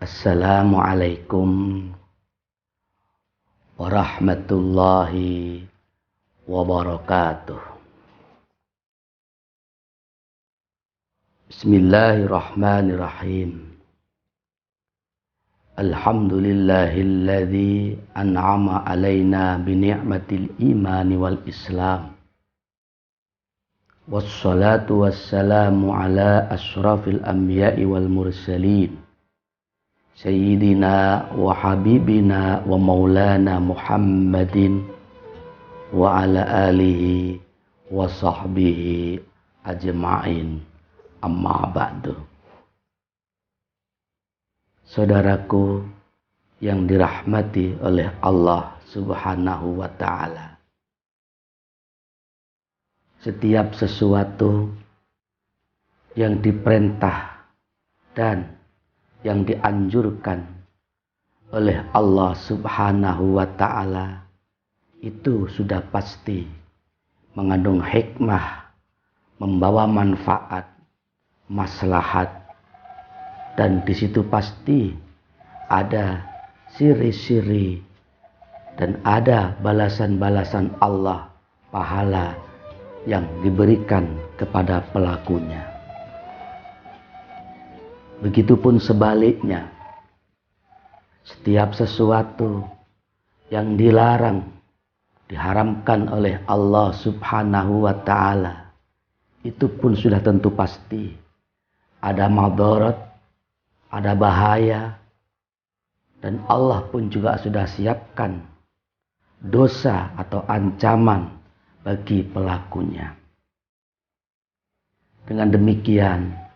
Assalamualaikum warahmatullahi wabarakatuh. Bismillahirrahmanirrahim. Alhamdulillahilladzi an'ama alaina bini'matil imani wal islam. Wassalatu wassalamu ala asyrafil anbiya'i wal mursalin. Sayyidina wa habibina wa maulana Muhammadin wa ala alihi wa sahbihi ajma'in, amma ba'du. Saudaraku yang dirahmati oleh Allah Subhanahu wa ta'ala, setiap sesuatu yang diperintah dan yang dianjurkan oleh Allah Subhanahu wa ta'ala itu sudah pasti mengandung hikmah, membawa manfaat, maslahat, dan di situ pasti ada siri-siri dan ada balasan-balasan Allah, pahala yang diberikan kepada pelakunya. Begitupun sebaliknya, setiap sesuatu yang dilarang, diharamkan oleh Allah Subhanahu wa ta'ala, itu pun sudah tentu pasti ada madarat, ada bahaya, dan Allah pun juga sudah siapkan dosa atau ancaman bagi pelakunya. Dengan demikian,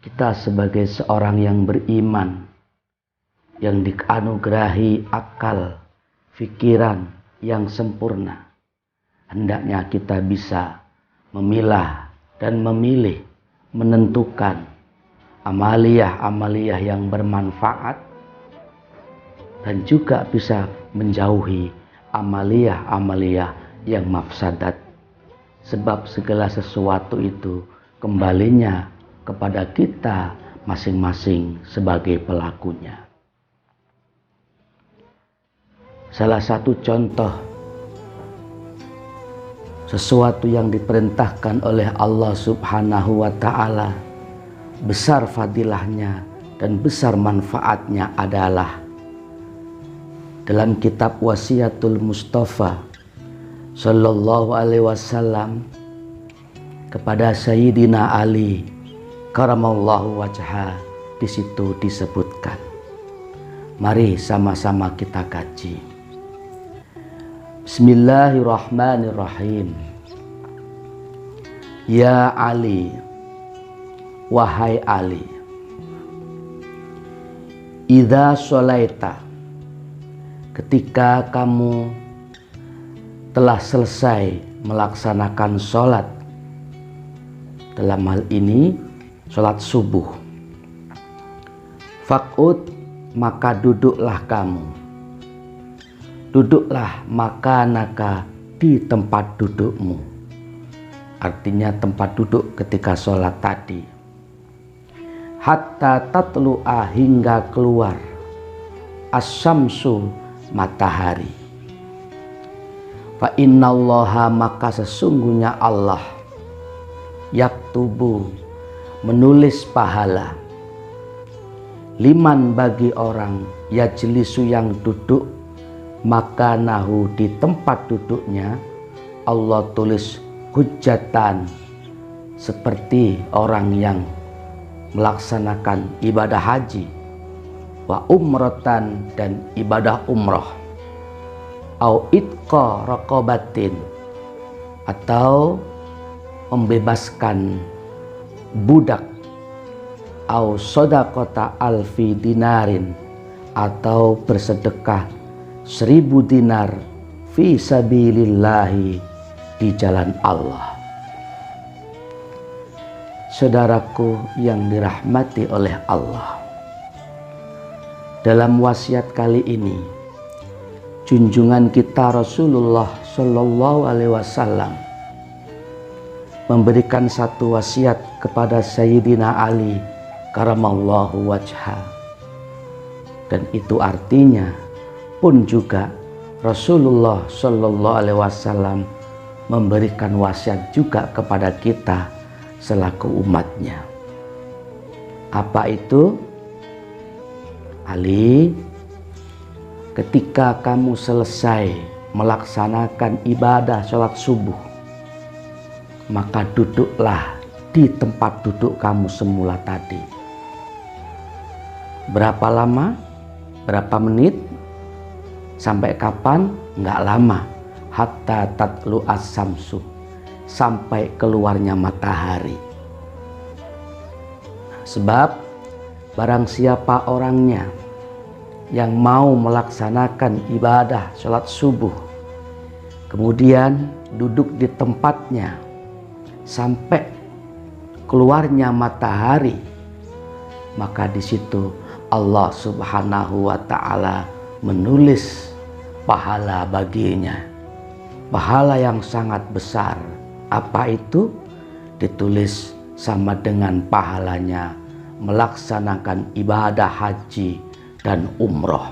kita sebagai seorang yang beriman, yang dianugerahi akal, pikiran yang sempurna, hendaknya kita bisa memilah dan memilih, menentukan amaliyah-amaliyah yang bermanfaat dan juga bisa menjauhi amaliyah-amaliyah yang mafsadat. Sebab segala sesuatu itu kembalinya kepada kita masing-masing sebagai pelakunya. Salah satu contoh sesuatu yang diperintahkan oleh Allah Subhanahu wa ta'ala, besar fadilahnya dan besar manfaatnya adalah dalam kitab Wasiatul Mustafa Sallallahu Alaihi Wasallam kepada Sayyidina Ali karamallahu wajhah. Di situ disebutkan. Mari sama-sama kita kaji. Bismillahirrahmanirrahim. Ya Ali, wahai Ali, idza sholaita, ketika kamu telah selesai melaksanakan sholat, dalam hal ini sholat subuh, faq'ud, maka duduklah kamu. Duduklah makanaka, di tempat dudukmu. Artinya tempat duduk ketika sholat tadi. Hatta tatlu'a, hingga keluar as-syamsu, matahari. Fa innallaha, maka sesungguhnya Allah, yaktubu, menulis pahala, liman, bagi orang, yajlisu, yang duduk, maka nahu, di tempat duduknya, Allah tulis hujjatan, seperti orang yang melaksanakan ibadah haji, wa umrotan, dan ibadah umroh, au itqa raqabatin, atau membebaskan budak, au sodakota alfi dinarin, atau bersedekah 1000 dinar fi sabilillahi, di jalan Allah. Saudaraku yang dirahmati oleh Allah, dalam wasiat kali ini junjungan kita Rasulullah Shallallahu Alaihi Wasallam memberikan satu wasiat kepada Sayyidina Ali karamallahu wajhah, Dan itu artinya pun juga Rasulullah Shallallahu Alaihi Wasallam memberikan wasiat juga kepada kita selaku umatnya. Apa itu? Ali, ketika kamu selesai melaksanakan ibadah sholat subuh, maka duduklah di tempat duduk kamu semula tadi. Berapa lama? Berapa menit? Sampai kapan? Nggak lama. Hatta tatlu as-samsu, sampai keluarnya matahari. Sebab barang siapa orangnya yang mau melaksanakan ibadah sholat subuh, kemudian duduk di tempatnya sampai keluarnya matahari, maka di situ Allah Subhanahu wa Ta'ala menulis pahala baginya, pahala yang sangat besar. Apa itu? Ditulis sama dengan pahalanya melaksanakan ibadah haji dan umroh.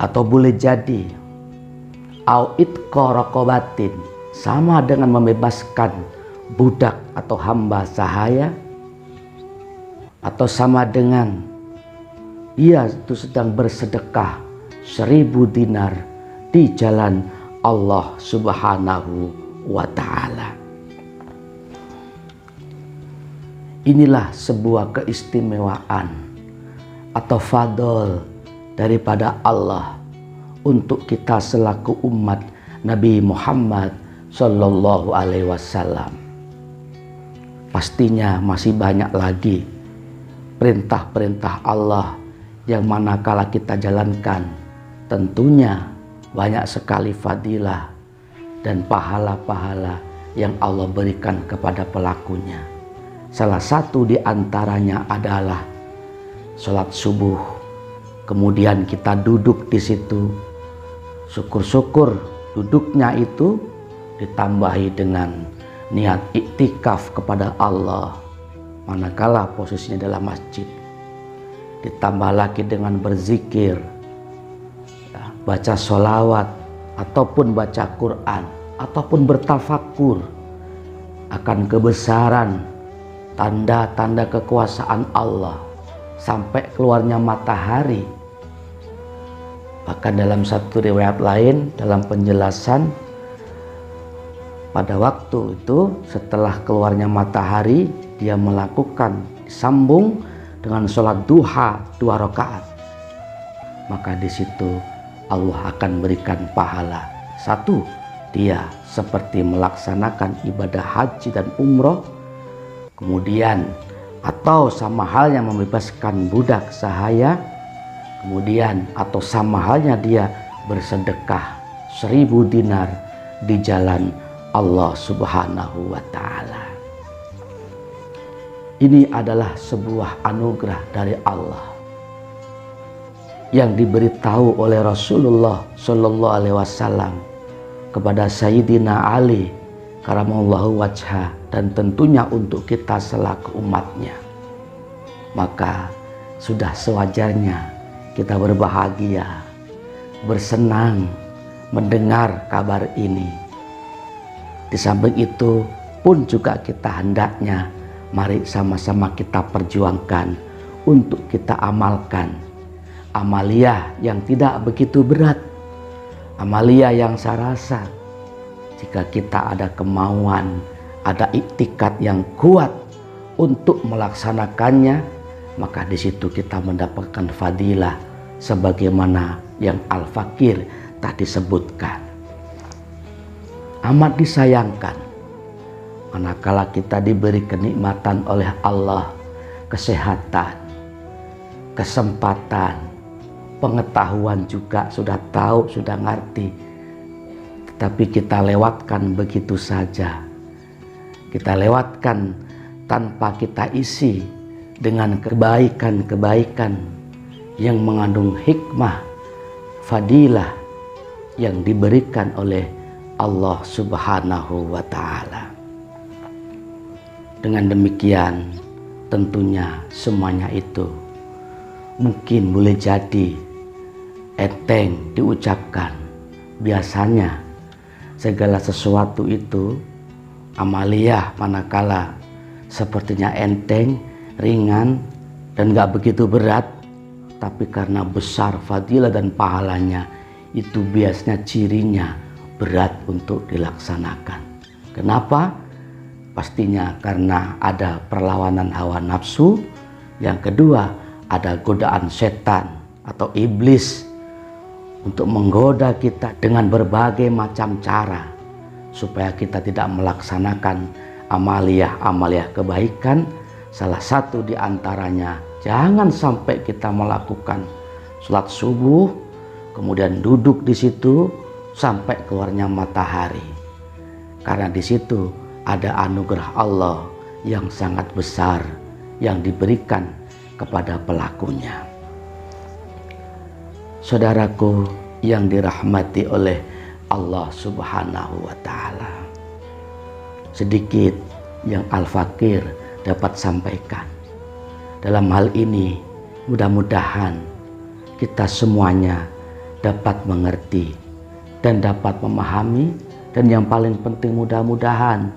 Atau boleh jadi au itqa raqabatin, sama dengan membebaskan budak atau hamba sahaya, atau sama dengan ia itu sedang bersedekah 1000 dinar di jalan Allah Subhanahu wa Ta'ala. Inilah sebuah keistimewaan atau fadl daripada Allah untuk kita selaku umat Nabi Muhammad Sallallahu Alaihi Wasallam. Pastinya masih banyak lagi perintah-perintah Allah yang manakala kita jalankan, tentunya banyak sekali fadilah dan pahala-pahala yang Allah berikan kepada pelakunya. Salah satu di antaranya adalah sholat subuh. Kemudian kita duduk di situ. Syukur-syukur duduknya itu ditambahi dengan niat iktikaf kepada Allah manakala posisinya dalam masjid. Ditambah lagi dengan berzikir, baca sholawat, ataupun baca Quran, ataupun bertafakur akan kebesaran tanda-tanda kekuasaan Allah sampai keluarnya matahari. Bahkan dalam satu riwayat lain, dalam penjelasan, pada waktu itu setelah keluarnya matahari, dia melakukan disambung dengan sholat duha 2 rakaat. Maka di situ Allah akan berikan pahala. 1, dia seperti melaksanakan ibadah haji dan umroh. Kemudian atau sama halnya membebaskan budak sahaya. Kemudian atau sama halnya dia bersedekah 1000 dinar di jalan Allah Subhanahu wa Ta'ala. Ini adalah sebuah anugerah dari Allah yang diberitahu oleh Rasulullah Shallallahu Alaihi Wasallam kepada Sayyidina Ali karamallahu wajhah, dan tentunya untuk kita selaku umatnya. Maka sudah sewajarnya kita berbahagia, bersenang mendengar kabar ini. Di samping itu pun juga kita hendaknya mari sama-sama kita perjuangkan untuk kita amalkan amaliyah yang tidak begitu berat, amaliyah yang saya rasa jika kita ada kemauan, ada iktikad yang kuat untuk melaksanakannya, maka di situ kita mendapatkan fadilah sebagaimana yang Al-Fakir tadi sebutkan. Amat disayangkan manakala kita diberi kenikmatan oleh Allah, kesehatan, kesempatan, pengetahuan juga sudah tahu, sudah ngerti, tetapi kita lewatkan begitu saja. Kita lewatkan tanpa kita isi dengan kebaikan-kebaikan yang mengandung hikmah, fadilah yang diberikan oleh Allah Subhanahu wa Ta'ala. Dengan demikian tentunya semuanya itu mungkin boleh jadi enteng diucapkan. Biasanya segala sesuatu itu amaliyah manakala sepertinya enteng, ringan, dan gak begitu berat, tapi karena besar fadilah dan pahalanya, itu biasanya cirinya berat untuk dilaksanakan. Kenapa? Pastinya karena ada perlawanan hawa nafsu. Yang kedua, ada godaan setan atau iblis untuk menggoda kita dengan berbagai macam cara supaya kita tidak melaksanakan amaliyah kebaikan. Salah satu di antaranya, jangan sampai kita melakukan sholat subuh kemudian duduk di situ sampai keluarnya matahari, karena di situ ada anugerah Allah yang sangat besar yang diberikan kepada pelakunya. Saudaraku yang dirahmati oleh Allah Subhanahu wa Ta'ala, sedikit yang Al-Fakir dapat sampaikan dalam hal ini. Mudah-mudahan kita semuanya dapat mengerti dan dapat memahami, dan yang paling penting mudah-mudahan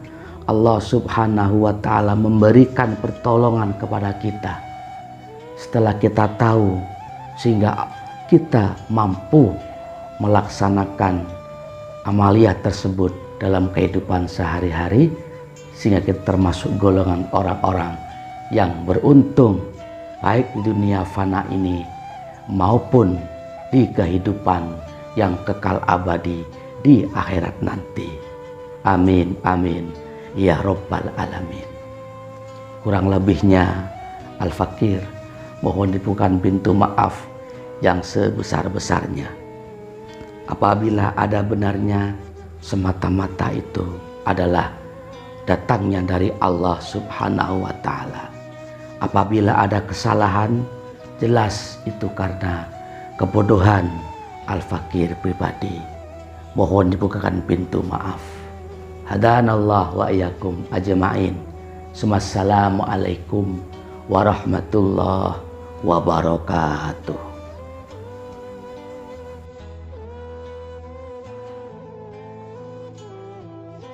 Allah Subhanahu wa Ta'ala memberikan pertolongan kepada kita setelah kita tahu, sehingga kita mampu melaksanakan amaliyah tersebut dalam kehidupan sehari-hari, sehingga kita termasuk golongan orang-orang yang beruntung baik di dunia fana ini maupun di kehidupan yang kekal abadi di akhirat nanti. Amin amin ya Rabbal alamin. Kurang lebihnya Al-Fakir mohon dibukakan pintu maaf yang sebesar-besarnya. Apabila ada benarnya, semata-mata itu adalah datangnya dari Allah Subhanahu wa Ta'ala. Apabila ada kesalahan, jelas itu karena kebodohan Al-Fakir pribadi. Mohon dibukakan pintu maaf. Hadanallah wa iyyakum ajma'in. Assalamualaikum warahmatullahi wabarakatuh.